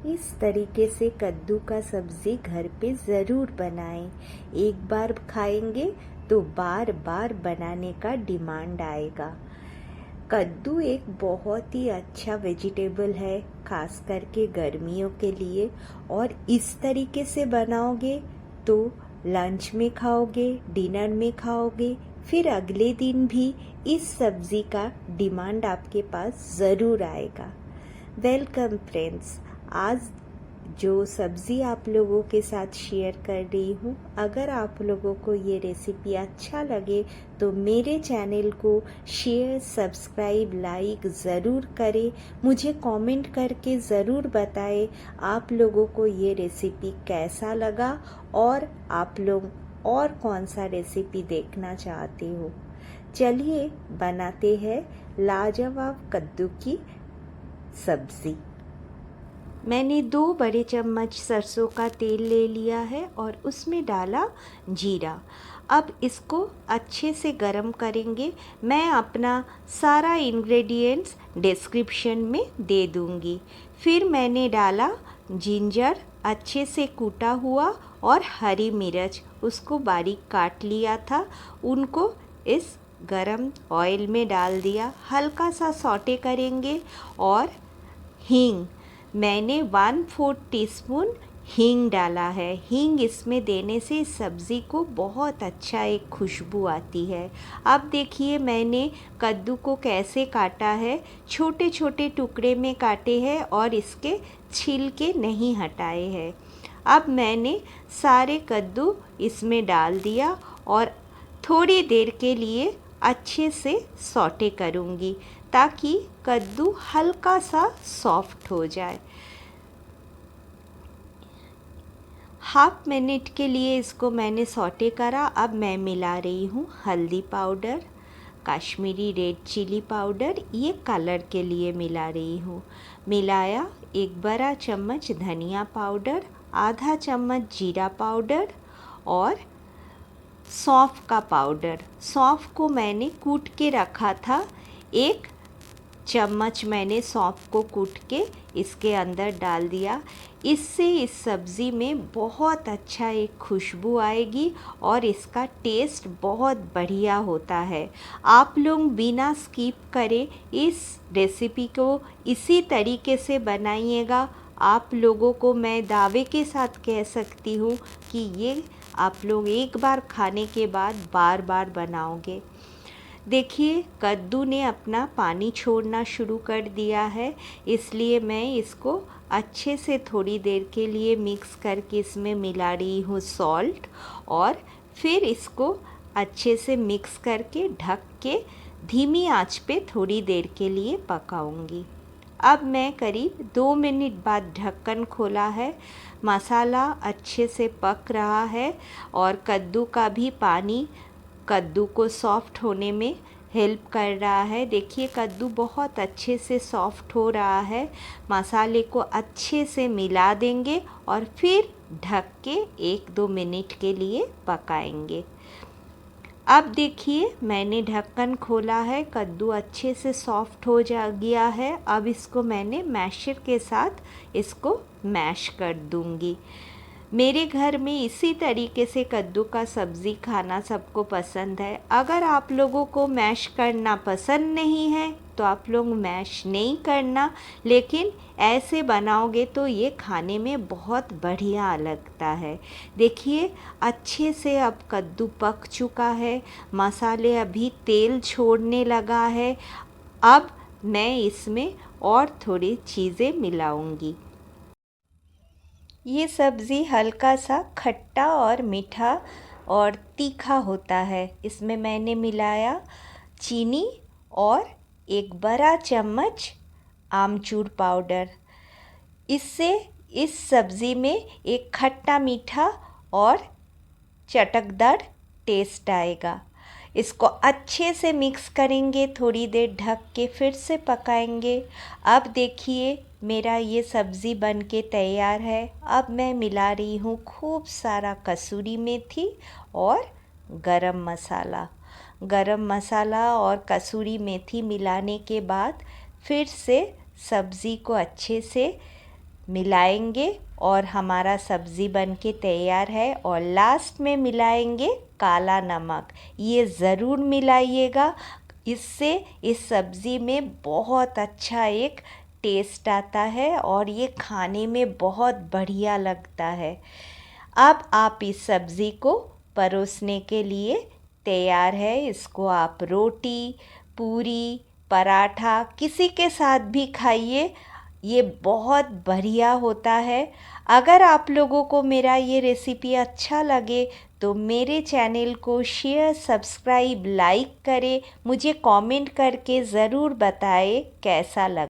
इस तरीके से कद्दू का सब्ज़ी घर पे ज़रूर बनाएं। एक बार खाएंगे तो बार बार बनाने का डिमांड आएगा। कद्दू एक बहुत ही अच्छा वेजिटेबल है, खास करके गर्मियों के लिए। और इस तरीके से बनाओगे तो लंच में खाओगे, डिनर में खाओगे, फिर अगले दिन भी इस सब्ज़ी का डिमांड आपके पास ज़रूर आएगा। वेलकम फ्रेंड्स, आज जो सब्ज़ी आप लोगों के साथ शेयर कर रही हूँ, अगर आप लोगों को ये रेसिपी अच्छा लगे तो मेरे चैनल को शेयर, सब्सक्राइब, लाइक ज़रूर करें। मुझे कमेंट करके ज़रूर बताएं आप लोगों को ये रेसिपी कैसा लगा और आप लोग और कौन सा रेसिपी देखना चाहते हो। चलिए बनाते हैं लाजवाब कद्दू की सब्ज़ी। मैंने 2 बड़े चम्मच सरसों का तेल ले लिया है और उसमें डाला जीरा। अब इसको अच्छे से गरम करेंगे। मैं अपना सारा इंग्रेडिएंट्स डिस्क्रिप्शन में दे दूंगी। फिर मैंने डाला जिंजर अच्छे से कूटा हुआ और हरी मिर्च, उसको बारीक काट लिया था, उनको इस गरम ऑयल में डाल दिया। हल्का सा सौटे करेंगे। और हींग, मैंने 1/4 टीस्पून हींग डाला है। हींग इसमें देने से इस सब्ज़ी को बहुत अच्छा एक खुशबू आती है। अब देखिए मैंने कद्दू को कैसे काटा है। छोटे छोटे टुकड़े में काटे हैं और इसके छिलके नहीं हटाए हैं। अब मैंने सारे कद्दू इसमें डाल दिया और थोड़ी देर के लिए अच्छे से सौटे करूँगी ताकि कद्दू हल्का सा सॉफ्ट हो जाए। 1/2 मिनट के लिए इसको मैंने सौटे करा। अब मैं मिला रही हूँ हल्दी powder, Kashmiri red chilli powder, ये कलर के लिए मिला रही हूँ। मिलाया। 1 बड़ा चम्मच धनिया पाउडर, आधा चम्मच जीरा पाउडर और सौंफ का पाउडर। सौंफ को मैंने कूट के रखा था। 1 चम्मच मैंने सौंफ को कूट के इसके अंदर डाल दिया। इससे इस सब्ज़ी में बहुत अच्छा एक खुशबू आएगी और इसका टेस्ट बहुत बढ़िया होता है। आप लोग बिना स्किप करे इस रेसिपी को इसी तरीके से बनाइएगा। आप लोगों को मैं दावे के साथ कह सकती हूँ कि ये आप लोग एक बार खाने के बाद बार बार बनाओगे। देखिए कद्दू ने अपना पानी छोड़ना शुरू कर दिया है, इसलिए मैं इसको अच्छे से थोड़ी देर के लिए मिक्स करके इसमें मिला रही हूँ सॉल्ट और फिर इसको अच्छे से मिक्स करके ढक के धीमी आंच पे थोड़ी देर के लिए पकाऊंगी। अब मैं करीब 2 मिनट बाद ढक्कन खोला है। मसाला अच्छे से पक रहा है और कद्दू का भी पानी कद्दू को सॉफ्ट होने में हेल्प कर रहा है। देखिए कद्दू बहुत अच्छे से सॉफ्ट हो रहा है। मसाले को अच्छे से मिला देंगे और फिर ढक के 1-2 मिनट के लिए पकाएंगे। अब देखिए मैंने ढक्कन खोला है, कद्दू अच्छे से सॉफ्ट हो गया है। अब इसको मैंने मैशर के साथ इसको मैश कर दूंगी। मेरे घर में इसी तरीके से कद्दू का सब्ज़ी खाना सबको पसंद है। अगर आप लोगों को मैश करना पसंद नहीं है तो आप लोग मैश नहीं करना, लेकिन ऐसे बनाओगे तो ये खाने में बहुत बढ़िया लगता है। देखिए अच्छे से अब कद्दू पक चुका है, मसाले अभी तेल छोड़ने लगा है। अब मैं इसमें और थोड़ी चीज़ें मिलाऊंगी। ये सब्ज़ी हल्का सा खट्टा और मीठा और तीखा होता है। इसमें मैंने मिलाया चीनी और 1 बड़ा चम्मच आमचूर पाउडर। इससे इस सब्ज़ी में एक खट्टा मीठा और चटकदार टेस्ट आएगा। इसको अच्छे से मिक्स करेंगे, थोड़ी देर ढक के फिर से पकाएंगे। अब देखिए मेरा ये सब्ज़ी बन के तैयार है। अब मैं मिला रही हूँ खूब सारा कसूरी मेथी और गरम मसाला। गरम मसाला और कसूरी मेथी मिलाने के बाद फिर से सब्ज़ी को अच्छे से मिलाएंगे और हमारा सब्ज़ी बनके तैयार है। और लास्ट में मिलाएंगे काला नमक। ये ज़रूर मिलाइएगा, इससे इस सब्ज़ी में बहुत अच्छा एक टेस्ट आता है और ये खाने में बहुत बढ़िया लगता है। अब आप इस सब्ज़ी को परोसने के लिए तैयार है। इसको आप रोटी, पूरी, पराठा किसी के साथ भी खाइए, ये बहुत बढ़िया होता है। अगर आप लोगों को मेरा ये रेसिपी अच्छा लगे तो मेरे चैनल को शेयर, सब्सक्राइब, लाइक करें। मुझे कमेंट करके ज़रूर बताएं कैसा लगा।